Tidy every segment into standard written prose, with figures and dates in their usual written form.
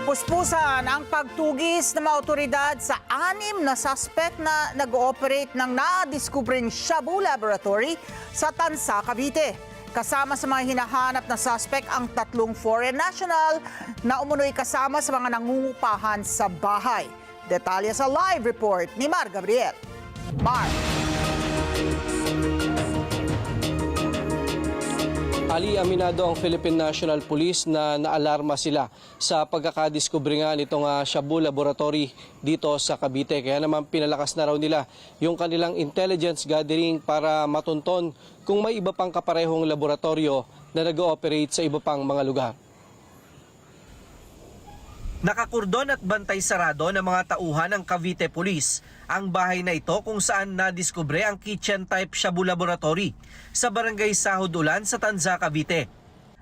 Puspusan ang pagtugis ng mga otoridad sa 6 na suspect na nag-ooperate ng nadiskubring Shabu Laboratory sa Tansa, Cavite. Kasama sa mga hinahanap na suspect ang 3 foreign national na umunoy kasama sa mga nangungupahan sa bahay. Detalye sa live report ni Mar Gabriel. Mar. Ali, aminado ang Philippine National Police na naalarma sila sa pagkakadiskubre nga nitong Shabu Laboratory dito sa Cavite. Kaya naman pinalakas na raw nila yung kanilang intelligence gathering para matunton kung may iba pang kaparehong laboratorio na nag-ooperate sa iba pang mga lugar. Nakakurdon at bantay sarado ng mga tauhan ng Cavite Police ang bahay na ito kung saan nadiskubre ang kitchen-type Shabu Laboratory sa Barangay Sahod Ulan sa Tanza, Cavite.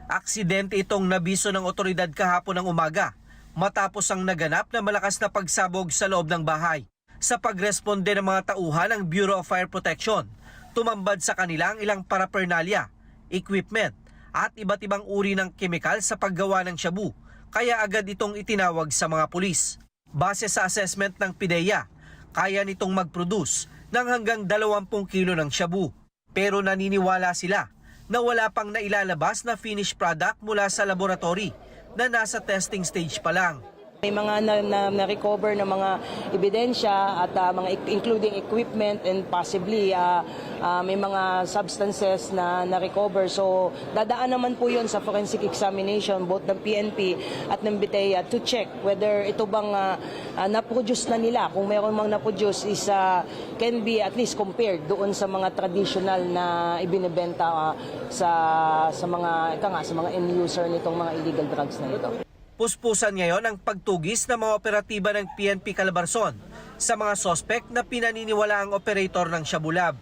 Aksidente itong nabiso ng otoridad kahapon ng umaga matapos ang naganap na malakas na pagsabog sa loob ng bahay. Sa pagresponde ng mga tauhan ng Bureau of Fire Protection, tumambad sa kanila ang ilang paraphernalia, equipment at iba't ibang uri ng kemikal sa paggawa ng shabu. Kaya agad itong itinawag sa mga pulis. Base sa assessment ng PIDEA, kaya nitong mag-produce ng hanggang 20 kilo ng shabu. Pero naniniwala sila na wala pang nailalabas na finished product mula sa laboratory na nasa testing stage pa lang. May mga na-recover na mga ebidensya at including equipment and possibly may mga substances na na-recover. So dadaan naman po yun sa forensic examination both ng PNP at ng BITEA to check whether ito bang na-produce na nila. Kung mayroon mang na-produce is can be at least compared doon sa mga traditional na ibinebenta sa mga end user nitong mga illegal drugs na ito. Puspusan ngayon ang pagtugis ng mga operatiba ng PNP Calabarzon sa mga sospek na pinaniniwala ang operator ng Shabu Lab.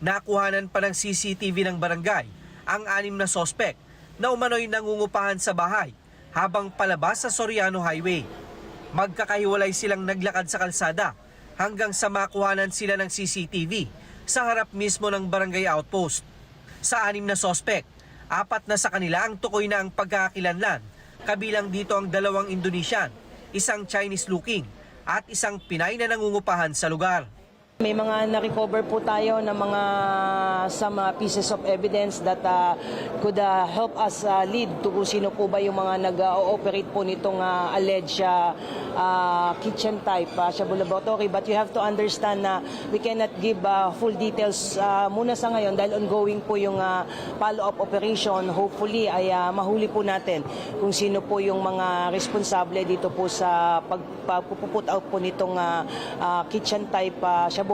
Nakuhanan pa ng CCTV ng barangay ang 6 na sospek na umano'y nangungupahan sa bahay habang palabas sa Soriano Highway. Magkakahiwalay silang naglakad sa kalsada hanggang sa makuhanan sila ng CCTV sa harap mismo ng barangay outpost. Sa 6 na sospek, 4 na sa kanila ang tukoy na ang pagkakakilanlan. Kabilang dito ang 2 Indonesian, 1 Chinese-looking at 1 Pinay na nangungupahan sa lugar. May mga na-recover po tayo ng some pieces of evidence that could help us lead to kung sino po ba yung mga nag-ooperate po nitong alleged kitchen type Shabu Laboratory. But you have to understand na we cannot give full details muna sa ngayon dahil ongoing po yung follow-up operation. Hopefully ay mahuli po natin kung sino po yung mga responsable dito po sa pagpuput out po nitong kitchen type Shabu.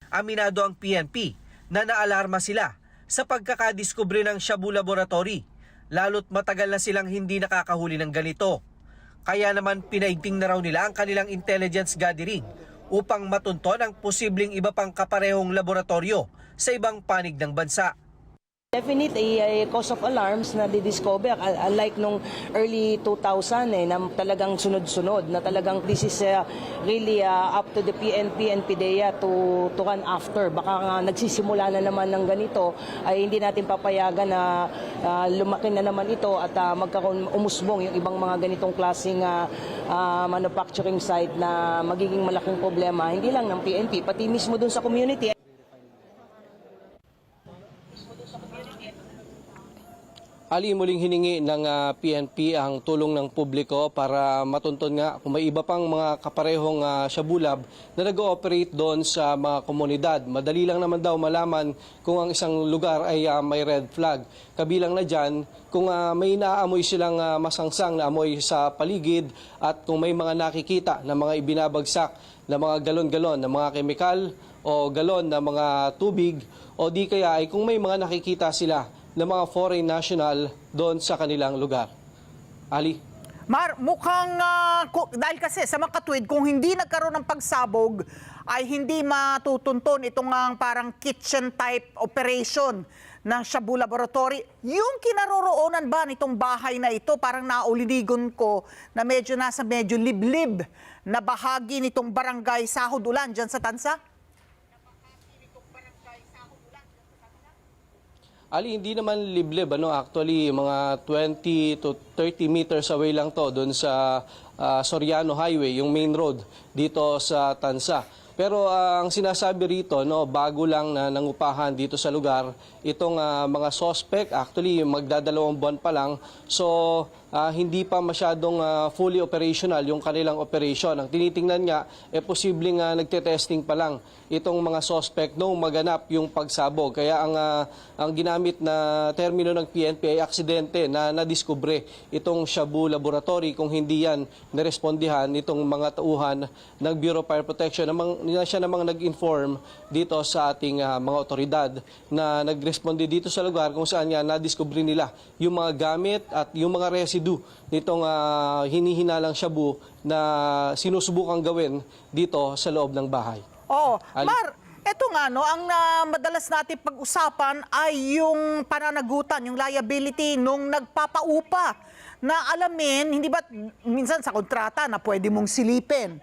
Aminado ang PNP na naalarma sila sa pagkakadiskubre ng Shabu Laboratory, lalo't matagal na silang hindi nakakahuli ng ganito. Kaya naman pinaigting na raw nila ang kanilang intelligence gathering upang matunton ang posibleng iba pang kaparehong laboratorio sa ibang panig ng bansa. Definitely a cause of alarms na didiscover unlike nung early 2000 na talagang sunod-sunod na talagang this is really up to the PNP and PIDEA to run after. Baka nagsisimula na naman ng ganito ay hindi natin papayagan na lumaki na naman ito at magkaroon umusbong yung ibang mga ganitong klaseng manufacturing site na magiging malaking problema hindi lang ng PNP pati mismo dun sa community. Ali, muling hiningi ng PNP ang tulong ng publiko para matunton nga kung may iba pang mga kaparehong Shabu Lab na nag-ooperate doon sa mga komunidad. Madali lang naman daw malaman kung ang isang lugar ay may red flag. Kabilang na dyan kung may naaamoy silang masangsang na amoy sa paligid at kung may mga nakikita na mga ibinabagsak na mga galon-galon na mga kemikal o galon na mga tubig o di kaya ay kung may mga nakikita sila ng mga foreign national doon sa kanilang lugar. Ali? Mar, mukhang dahil kasi sa makatwid, kung hindi nagkaroon ng pagsabog, ay hindi matutunton itong parang kitchen type operation ng Shabu Laboratory. Yung kinaroroonan ba nitong bahay na ito, parang nauliligon ko na medyo liblib na bahagi nitong barangay Sahod Ulan dyan sa Tansa? Ali, hindi naman liblib, actually mga 20 to 30 meters away lang to doon sa Soriano Highway, yung main road dito sa Tansa. Pero ang sinasabi rito, bago lang na nangupahan dito sa lugar, itong mga suspect, actually magdadalawang buwan pa lang, so hindi pa masyadong fully operational yung kanilang operation. Ang tinitingnan nga, posibleng nagte-testing pa lang itong mga suspect nung maganap yung pagsabog. Kaya ang ginamit na termino ng PNP ay aksidente na nadiskubre itong Shabu Laboratory kung hindi yan narespondihan itong mga tauhan ng Bureau of Fire Protection. Siya namang nag-inform dito sa ating mga otoridad na nagresponde dito sa lugar kung saan nga nadiskubre nila yung mga gamit at yung mga residue nitong hinihinalang shabu na sinusubukang gawin dito sa loob ng bahay. Oh, Ali. Mar, eto nga, ang madalas natin pag-usapan ay yung pananagutan, yung liability nung nagpapaupa na alamin, hindi ba minsan sa kontrata na pwede mong silipin.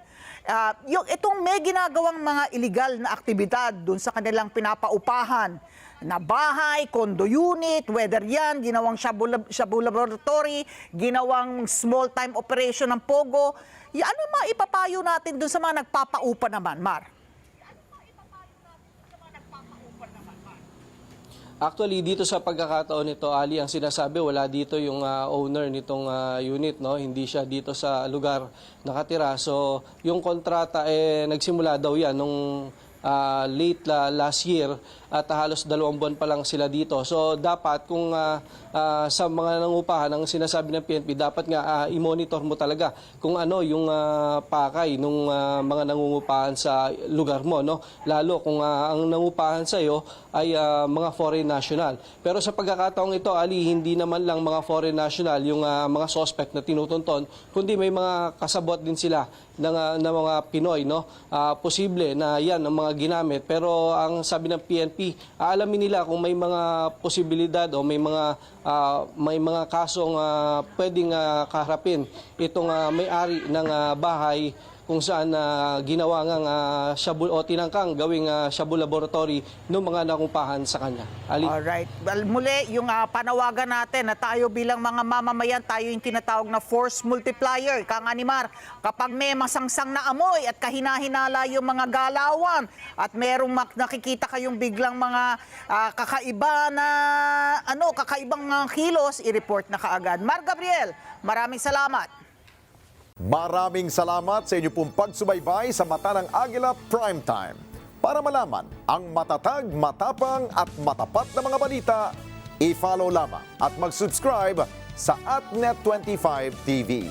Itong may ginagawang mga illegal na aktibidad dun sa kanilang pinapaupahan na bahay, condo unit, whether yan, ginawang shabu laboratory, ginawang small-time operation ng Pogo, ano maipapayo natin dun sa mga nagpapaupa naman, Mar? Actually, dito sa pagkakataon nito, Ali, ang sinasabi, wala dito yung owner nitong unit, Hindi siya dito sa lugar nakatira. So, yung kontrata, nagsimula daw yan nung late last year at halos 2 buwan pa lang sila dito. So, dapat kung sa mga nangupahan, ang sinasabi ng PNP, dapat nga i-monitor mo talaga kung ano yung pakay ng mga nangungupahan sa lugar mo, Lalo kung ang nangupahan sa iyo ay mga foreign national. Pero sa pagkakataong ito, Ali, hindi naman lang mga foreign national yung mga suspect na tinutunton, kundi may mga kasabot din sila ng mga Pinoy, posible na yan ang mga ginamit. Pero ang sabi ng PNP, aalamin nila kung may mga posibilidad o may mga kasong pwedeng kaharapin itong may-ari ng bahay kung saan ginawa ngang shabu o tinangkang gawing shabu laboratory ng mga nakumpahan sa kanya. Ali? Alright. Well, muli, yung panawagan natin na tayo bilang mga mamamayan, tayo yung tinatawag na force multiplier. Ika nga ni Mar, kapag may masangsang na amoy at kahina-hinala yung mga galawan at merong nakikita kayong biglang mga kakaiba na, kakaibang mga kilos, i-report na kaagad. Mar Gabriel, maraming salamat. Maraming salamat sa inyo pong pagsubaybay sa Mata ng Agila Primetime. Para malaman ang matatag, matapang at matapat na mga balita, i-follow lamang at mag-subscribe sa @Net25 TV.